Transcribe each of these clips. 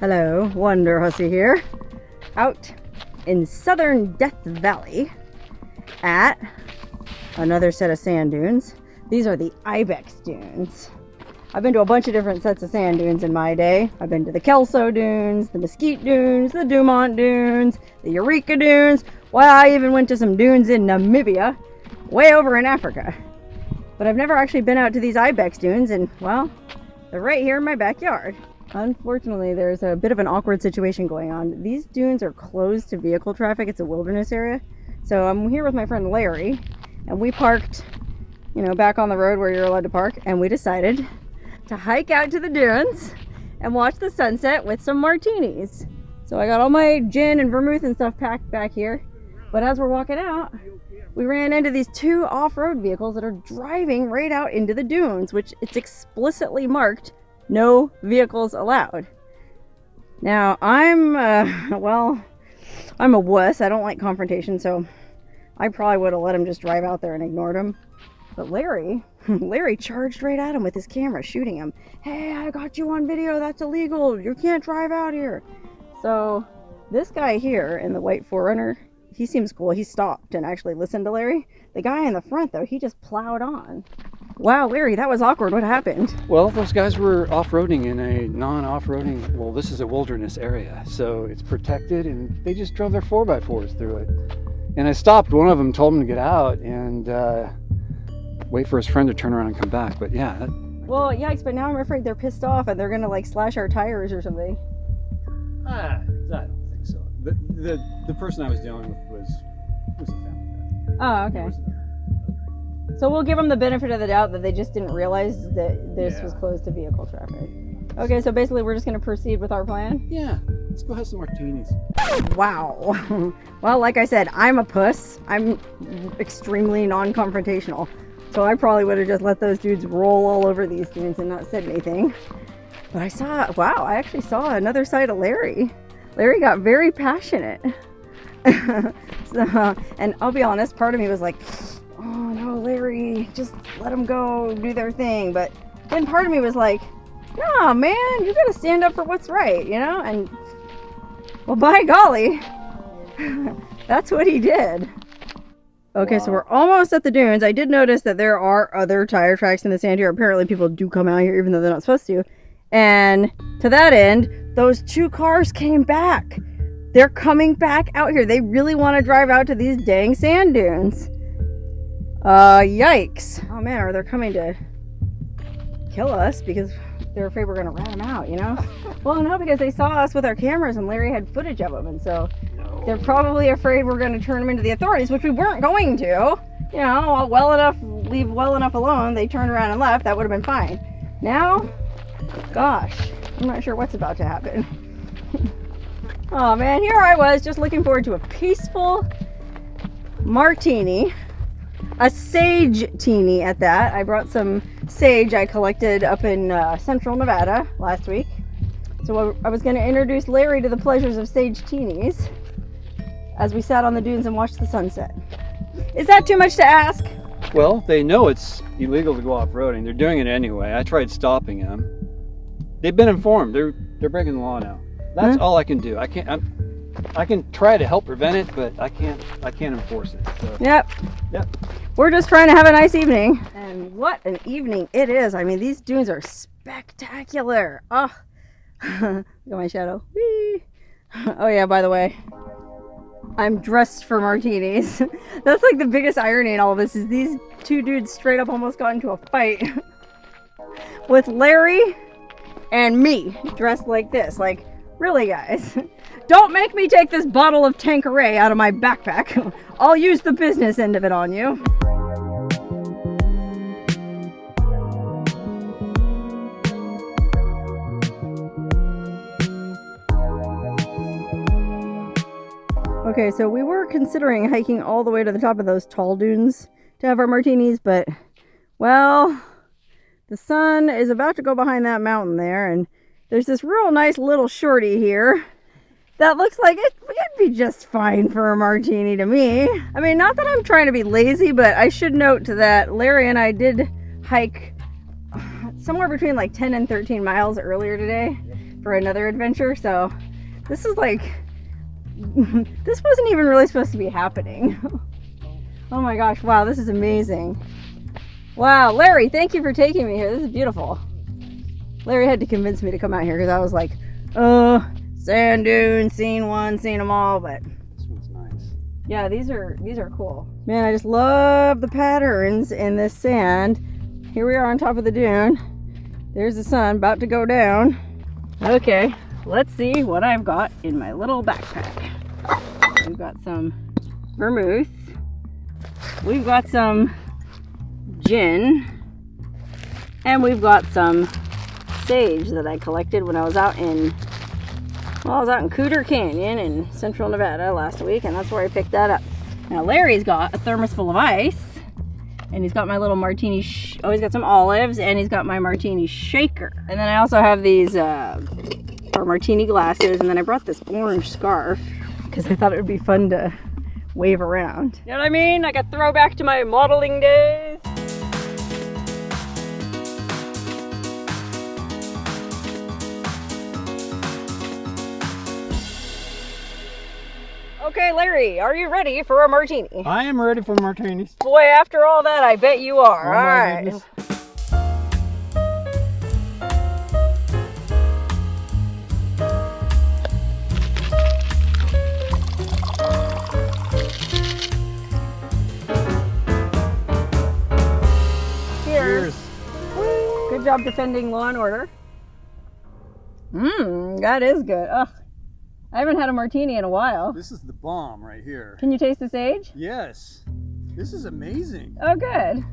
Hello, Wonderhussy here, out in southern Death Valley at another set of sand dunes. These are the Ibex dunes. I've been to a bunch of different sets of sand dunes in my day. I've been to the Kelso dunes, the Mesquite dunes, the Dumont dunes, the Eureka dunes. Well, I even went to some dunes in Namibia, way over in Africa. But I've never actually been out to these Ibex dunes, and well, they're right here in my backyard. Unfortunately, there's a bit of an awkward situation going on. These dunes are closed to vehicle traffic. It's a wilderness area. So I'm here with my friend Larry, and we parked, back on the road where you're allowed to park, and we decided to hike out to the dunes and watch the sunset with some martinis. So I got all my gin and vermouth and stuff packed back here. But as we're walking out, we ran into these two off-road vehicles that are driving right out into the dunes, which it's explicitly marked no vehicles allowed. Now, I'm a wuss. I don't like confrontation, so I probably would have let him just drive out there and ignored him. But Larry charged right at him with his camera, shooting him. Hey, I got you on video. That's illegal. You can't drive out here. So this guy here in the white 4Runner, he seems cool. He stopped and actually listened to Larry. The guy in the front, though, he just plowed on. Wow, Larry, that was awkward. What happened? Well, those guys were off-roading in a non-off-roading, well, this is a wilderness area, so it's protected, and they just drove their 4x4s through it. And I stopped. One of them, told him to get out and wait for his friend to turn around and come back. But yeah. Well, yikes, but now I'm afraid they're pissed off and they're going to slash our tires or something. I don't think so. The person I was dealing with was a family guy. Oh, okay. So we'll give them the benefit of the doubt that they just didn't realize that this was closed to vehicle traffic. Okay, so basically we're just going to proceed with our plan? Yeah, let's go have some martinis. Wow. Well, like I said, I'm a puss. I'm extremely non-confrontational. So I probably would have just let those dudes roll all over these dunes and not said anything. But I actually saw another side of Larry. Larry got very passionate. And I'll be honest, part of me was like, oh no, Larry, just let them go do their thing. But then part of me was like, nah, man, you gotta stand up for what's right, And, well, by golly, that's what he did. Okay, wow. So we're almost at the dunes. I did notice that there are other tire tracks in the sand here. Apparently people do come out here even though they're not supposed to. And to that end, those two cars came back. They're coming back out here. They really want to drive out to these dang sand dunes. Yikes. Oh man, are they coming to kill us because they're afraid we're gonna rat them out, Well, no, because they saw us with our cameras and Larry had footage of them, and so they're probably afraid we're gonna turn them into the authorities, which we weren't going to. Leave well enough alone. They turned around and left. That would have been fine. Now, gosh, I'm not sure what's about to happen. Oh man, here I was just looking forward to a peaceful martini. A sage-tini at that. I brought some sage I collected up in central Nevada last week. So I was going to introduce Larry to the pleasures of sage-tinis as we sat on the dunes and watched the sunset. Is that too much to ask? Well, they know it's illegal to go off-roading. They're doing it anyway. I tried stopping them. They've been informed. They're breaking the law now. That's all I can do. I can try to help prevent it, but I can't enforce it. So. Yep. We're just trying to have a nice evening. And what an evening it is. I mean, these dunes are spectacular. Oh, look at my shadow. Whee. Oh yeah, by the way, I'm dressed for martinis. That's like the biggest irony in all of this is these two dudes straight up almost got into a fight with Larry and me dressed like this. Like, really, guys? Don't make me take this bottle of Tanqueray out of my backpack. I'll use the business end of it on you. Okay, so we were considering hiking all the way to the top of those tall dunes to have our martinis, but, well, the sun is about to go behind that mountain there, and there's this real nice little shorty here that looks like it'd be just fine for a martini to me. I mean, not that I'm trying to be lazy, but I should note that Larry and I did hike somewhere between like 10 and 13 miles earlier today. for another adventure. So this is like, this wasn't even really supposed to be happening. Oh my gosh, wow, this is amazing. Wow, Larry, thank you for taking me here. This is beautiful. Larry had to convince me to come out here because I was like, sand dunes, seen one, seen them all, but This one's nice. yeah, these are cool. Man, I just love the patterns in this sand. Here we are on top of the dune. There's the sun about to go down. Okay, let's see what I've got in my little backpack. We've got some vermouth. We've got some gin. And we've got some sage that I collected when I was out in Cooter Canyon in central Nevada last week, and that's where I picked that up. Now Larry's got a thermos full of ice, and he's got my little martini, he's got some olives, and he's got my martini shaker. And then I also have these our martini glasses, and then I brought this orange scarf because I thought it would be fun to wave around. You know what I mean? Like a throwback to my modeling days. Okay, Larry, are you ready for a martini? I am ready for martinis. Boy, after all that, I bet you are. Oh, all my right. goodness. Cheers. Good job defending law and order. That is good. Ugh. I haven't had a martini in a while. This is the bomb right here. Can you taste the sage? Yes. This is amazing. Oh, good.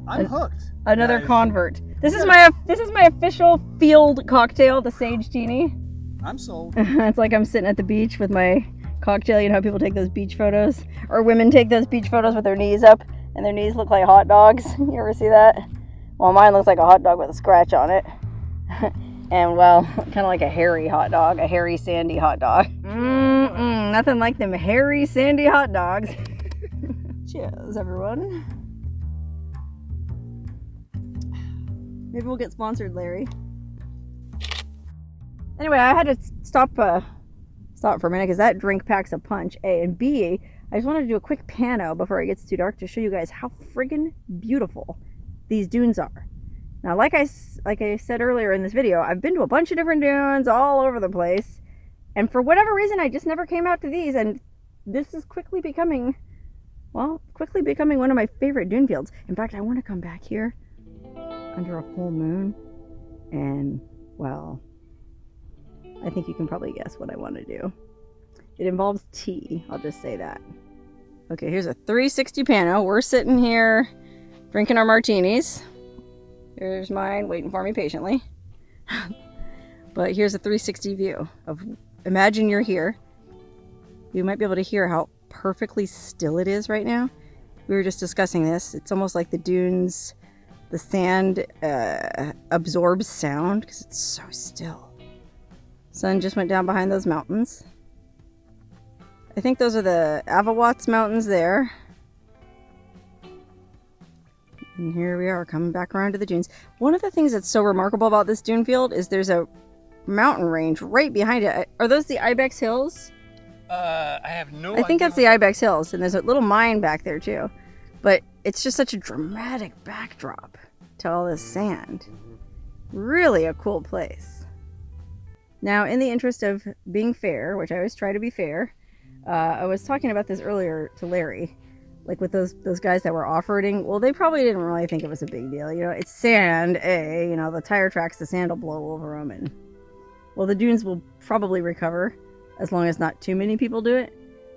I'm hooked. Another guys. convert. This is my official field cocktail, the sage teeny. I'm sold. It's like I'm sitting at the beach with my cocktail. You know how people take those beach photos? Or women take those beach photos with their knees up and their knees look like hot dogs. You ever see that? Well, mine looks like a hot dog with a scratch on it. And well, kind of like a hairy hot dog, a hairy sandy hot dog. Nothing like them hairy sandy hot dogs. Cheers, everyone. Maybe we'll get sponsored, Larry. Anyway, I had to stop for a minute because that drink packs a punch, A. And B, I just wanted to do a quick pano before it gets too dark to show you guys how friggin' beautiful these dunes are. Now, like I said earlier in this video, I've been to a bunch of different dunes all over the place, and for whatever reason, I just never came out to these, and this is quickly becoming one of my favorite dune fields. In fact, I want to come back here under a full moon, and, well, I think you can probably guess what I want to do. It involves tea, I'll just say that. Okay, here's a 360 pano. We're sitting here drinking our martinis. Here's mine, waiting for me patiently. But here's a 360 view of, imagine you're here. You might be able to hear how perfectly still it is right now. We were just discussing this. It's almost like the dunes, the sand absorbs sound because it's so still. Sun just went down behind those mountains. I think those are the Avawatz Mountains there. And here we are coming back around to the dunes. One of the things that's so remarkable about this dune field is there's a mountain range right behind it. Are those the Ibex Hills? I have no idea. I think that's the Ibex Hills, and there's a little mine back there too. But it's just such a dramatic backdrop to all this sand. Really a cool place. Now, in the interest of being fair, which I always try to be fair, I was talking about this earlier to Larry. Like with those guys that were off-roading, well, they probably didn't really think it was a big deal. You know, it's sand, you know, the tire tracks, the sand will blow over them. And, well, the dunes will probably recover as long as not too many people do it.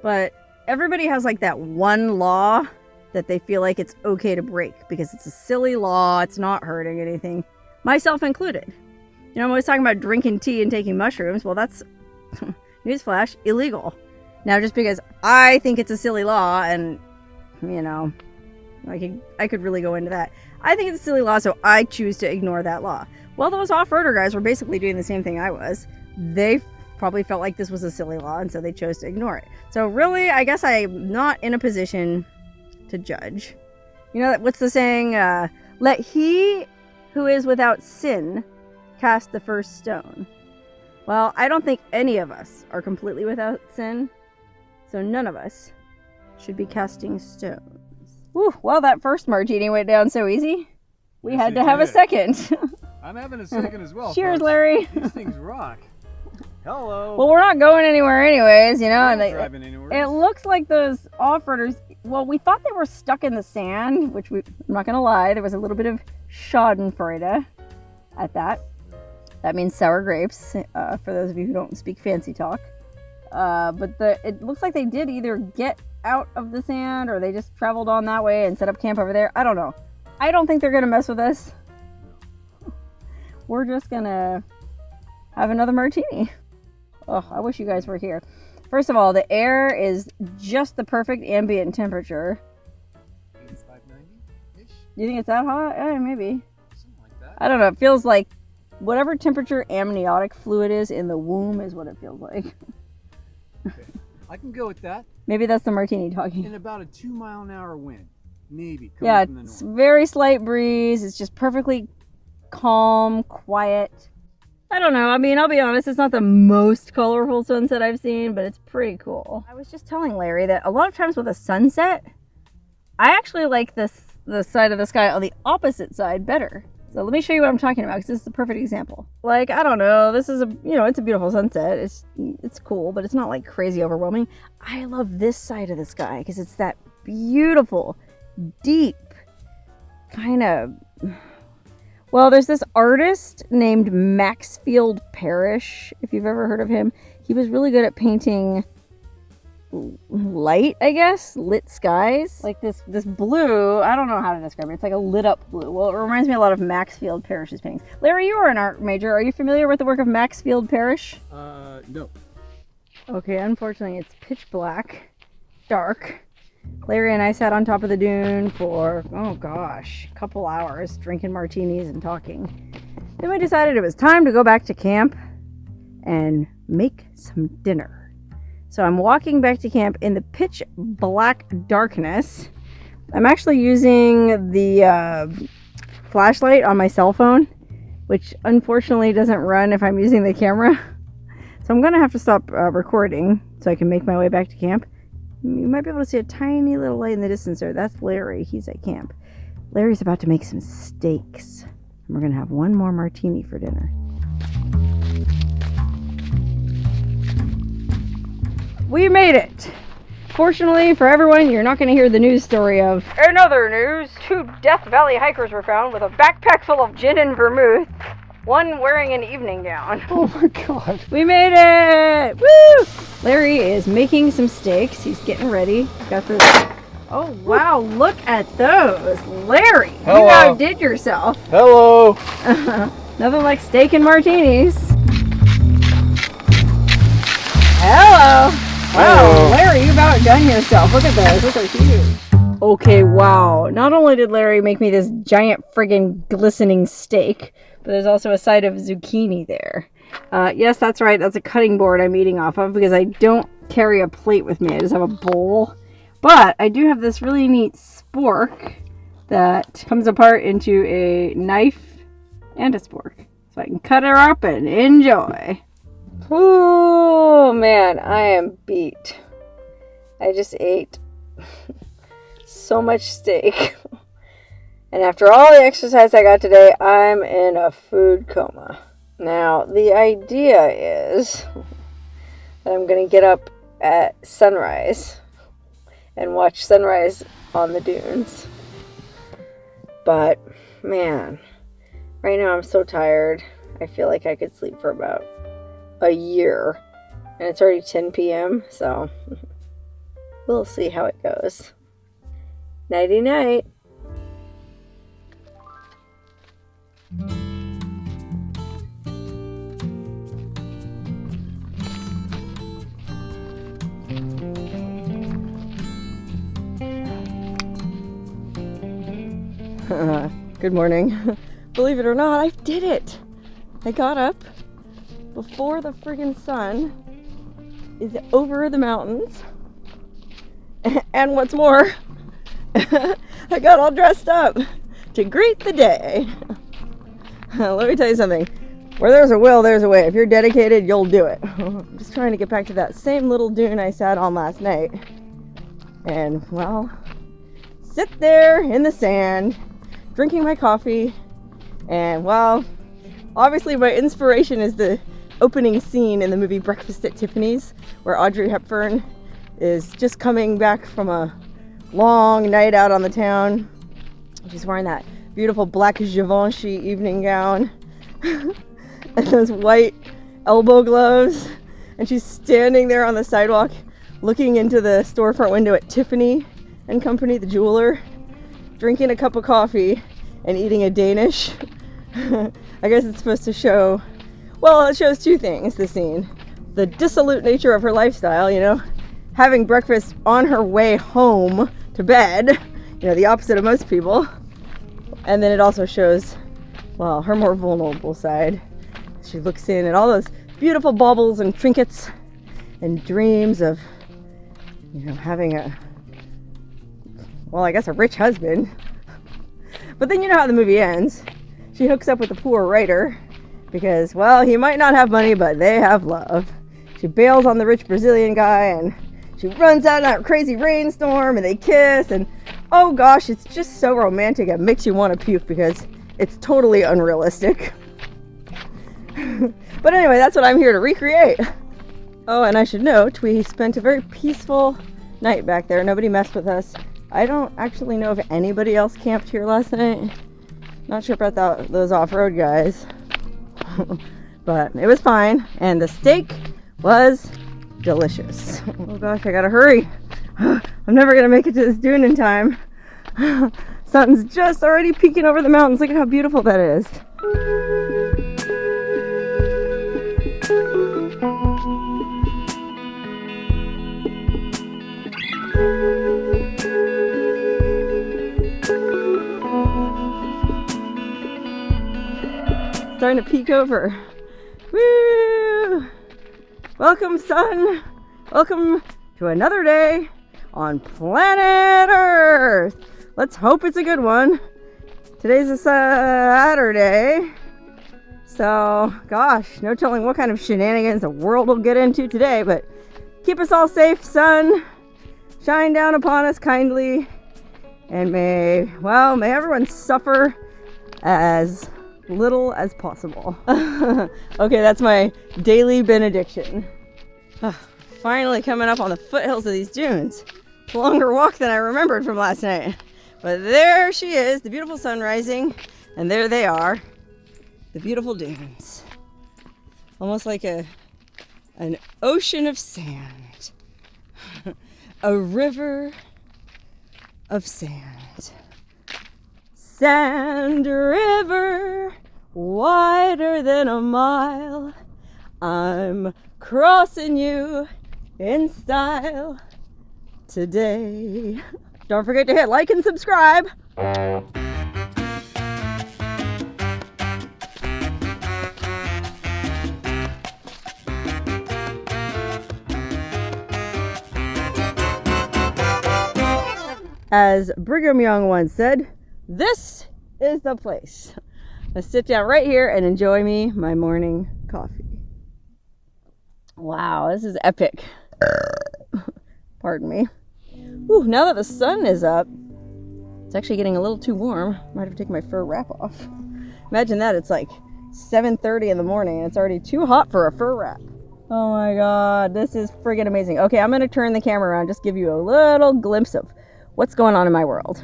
But everybody has like that one law that they feel like it's okay to break because it's a silly law. It's not hurting anything, myself included. You know, I'm always talking about drinking tea and taking mushrooms. Well, that's, newsflash, illegal. Now, just because I think it's a silly law and, you know, I could really go into that. I think it's a silly law, so I choose to ignore that law. Well, those off-roader guys were basically doing the same thing I was. They probably felt like this was a silly law, and so they chose to ignore it. So really, I guess I'm not in a position to judge. You know, what's the saying? Let he who is without sin cast the first stone. Well, I don't think any of us are completely without sin, so none of us should be casting stones. Whew, well, that first martini went down so easy. We had to have a second. I'm having a second as well. Cheers, folks. Larry. These things rock. Hello. Well, we're not going anywhere anyways, you know. We're And not driving anywhere. it looks like those off-roaders, well, we thought they were stuck in the sand, which I'm not going to lie, there was a little bit of schadenfreude at that. That means sour grapes, for those of you who don't speak fancy talk. But it looks like they did either get out of the sand or they just traveled on that way and set up camp over there. I don't know. I don't think they're going to mess with us. We're just going to have another martini. Oh, I wish you guys were here. First of all, the air is just the perfect ambient temperature. It's 590-ish? Do you think it's that hot? Yeah, maybe. Something like that. I don't know. It feels like whatever temperature amniotic fluid is in the womb is what it feels like. Okay. I can go with that. Maybe that's the martini talking. In about a 2-mile-an-hour wind. Maybe. Yeah, From the it's north. very slight breeze. It's just perfectly calm, quiet. I don't know. I mean, I'll be honest, it's not the most colorful sunset I've seen, but it's pretty cool. I was just telling Larry that a lot of times with a sunset, I actually like the side of the sky on the opposite side better. So let me show you what I'm talking about, because this is the perfect example. Like, I don't know, this is it's a beautiful sunset. It's cool, but it's not like crazy overwhelming. I love this side of the sky because it's that beautiful, deep kind of... Well, there's this artist named Maxfield Parrish, if you've ever heard of him. He was really good at painting light, I guess, lit skies. Like this blue, I don't know how to describe it. It's like a lit up blue. Well, it reminds me a lot of Maxfield Parrish's paintings. Larry, you are an art major. Are you familiar with the work of Maxfield Parrish? No. Okay, unfortunately, it's pitch black, dark. Larry and I sat on top of the dune for, oh gosh, a couple hours drinking martinis and talking. Then we decided it was time to go back to camp and make some dinner. So I'm walking back to camp in the pitch black darkness. I'm actually using the flashlight on my cell phone, which unfortunately doesn't run if I'm using the camera. So I'm going to have to stop recording so I can make my way back to camp. You might be able to see a tiny little light in the distance there. That's Larry. He's at camp. Larry's about to make some steaks. And we're going to have one more martini for dinner. We made it! Fortunately for everyone, you're not going to hear the news story of... In other news, 2 Death Valley hikers were found with a backpack full of gin and vermouth. One wearing an evening gown. Oh my god. We made it! Woo! Larry is making some steaks. He's getting ready. Got the... Oh, wow. Look at those. Larry, Hello. You outdid yourself. Hello. Nothing like steak and martinis. Hello. Wow, Hello. Larry, you've outdone yourself. Look at those. Those are huge. Okay, wow. Not only did Larry make me this giant friggin' glistening steak, but there's also a side of zucchini there. Yes, that's right. That's a cutting board I'm eating off of because I don't carry a plate with me. I just have a bowl. But I do have this really neat spork that comes apart into a knife and a spork. So I can cut her up and enjoy. Oh man, I am beat. I just ate so much steak. And after all the exercise I got today, I'm in a food coma. Now, the idea is that I'm going to get up at sunrise and watch sunrise on the dunes. But, man, right now I'm so tired. I feel like I could sleep for about a year. And it's already 10 p.m., so we'll see how it goes. Nighty-night. Good morning. Believe it or not, I did it. I got up before the friggin' sun is over the mountains. And what's more, I got all dressed up to greet the day. Let me tell you something. Where there's a will, there's a way. If you're dedicated, you'll do it. I'm just trying to get back to that same little dune I sat on last night. And, well, sit there in the sand, drinking my coffee. And, well, obviously my inspiration is the opening scene in the movie Breakfast at Tiffany's, where Audrey Hepburn is just coming back from a long night out on the town. She's wearing that beautiful black Givenchy evening gown and those white elbow gloves, and she's standing there on the sidewalk looking into the storefront window at Tiffany and Company, the jeweler, drinking a cup of coffee and eating a Danish. I guess it's supposed to show, well, it shows two things, the scene. The dissolute nature of her lifestyle, you know, having breakfast on her way home to bed, you know, the opposite of most people. And then it also shows, well, her more vulnerable side. She looks in at all those beautiful baubles and trinkets and dreams of, you know, having a, well, I guess a rich husband. But then you know how the movie ends. She hooks up with the poor writer because, well, he might not have money, but they have love. She bails on the rich Brazilian guy, and she runs out in that crazy rainstorm, and they kiss, and oh gosh, it's just so romantic. It makes you want to puke because it's totally unrealistic. But anyway, that's what I'm here to recreate. Oh, and I should note, we spent a very peaceful night back there. Nobody messed with us. I don't actually know if anybody else camped here last night. Not sure about those off-road guys. But it was fine, and the steak was delicious. Oh gosh, I gotta hurry. I'm never gonna make it to this dune in time. Sun's just already peeking over the mountains. Look at how beautiful that is. Starting to peek over. Woo! Welcome, sun. Welcome to another day on planet Earth. Let's hope it's a good one. Today's a Saturday. So, gosh, no telling what kind of shenanigans the world will get into today, but keep us all safe, sun. Shine down upon us kindly. And may everyone suffer as little as possible. Okay, that's my daily benediction. Finally coming up on the foothills of these dunes. It's a longer walk than I remembered from last night. But there she is, the beautiful sun rising, and there they are, the beautiful dunes. Almost like an ocean of sand. A river of sand. Sand river, wider than a mile. I'm crossing you in style today. Don't forget to hit like and subscribe. As Brigham Young once said, this is the place. Let's sit down right here and enjoy my morning coffee. Wow, this is epic. Pardon me. Ooh, now that the sun is up, it's actually getting a little too warm. Might have to take my fur wrap off. Imagine that, it's like 7:30 in the morning and it's already too hot for a fur wrap. Oh my god, this is friggin' amazing. Okay, I'm gonna turn the camera around, just give you a little glimpse of what's going on in my world.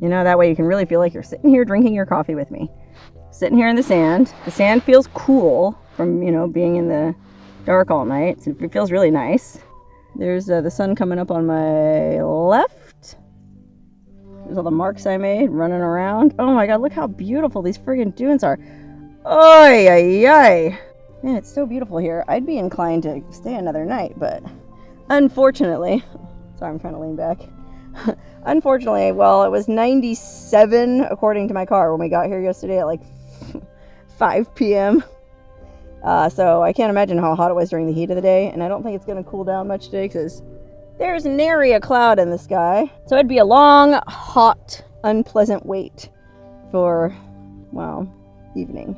You know, that way you can really feel like you're sitting here drinking your coffee with me. Sitting here in the sand. The sand feels cool from, you know, being in the dark all night. So it feels really nice. There's the sun coming up on my left. There's all the marks I made running around. Oh my god, look how beautiful these friggin' dunes are. Oy, ay, ay. Man, it's so beautiful here. I'd be inclined to stay another night, but unfortunately, sorry, I'm trying to lean back. Unfortunately, well, it was 97 according to my car when we got here yesterday at like 5 p.m. So I can't imagine how hot it was during the heat of the day, and I don't think it's going to cool down much today because there's nary a cloud in the sky. So it'd be a long, hot, unpleasant wait for, well, evening.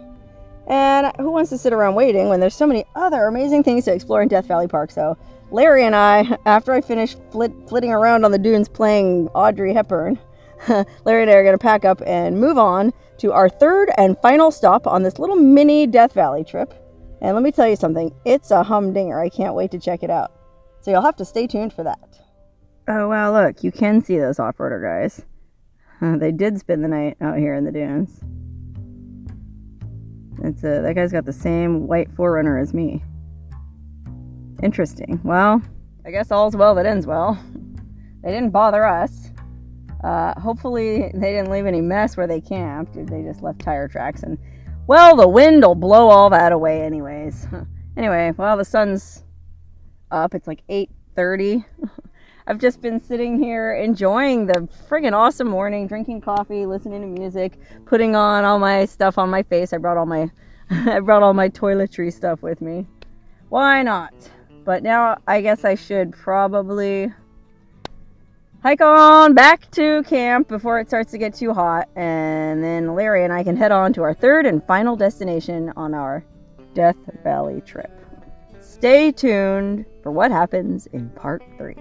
And who wants to sit around waiting when there's so many other amazing things to explore in Death Valley Park? So Larry and I, after I finish flitting around on the dunes playing Audrey Hepburn, Larry and I are going to pack up and move on to our third and final stop on this little mini Death Valley trip. And let me tell you something, it's a humdinger. I can't wait to check it out. So you'll have to stay tuned for that. Oh wow, look, you can see those off-roader guys. They did spend the night out here in the dunes. That guy's got the same white 4Runner as me. Interesting. Well, I guess all's well that ends well. They didn't bother us. Hopefully they didn't leave any mess where they camped. They just left tire tracks, and well, the wind will blow all that away anyways. Anyway, well, the sun's up. It's like 8:30. I've just been sitting here enjoying the friggin' awesome morning, drinking coffee, listening to music, putting on all my stuff on my face. I brought all my toiletry stuff with me. Why not? But now I guess I should probably hike on back to camp before it starts to get too hot, and then Larry and I can head on to our third and final destination on our Death Valley trip. Stay tuned for what happens in part 3.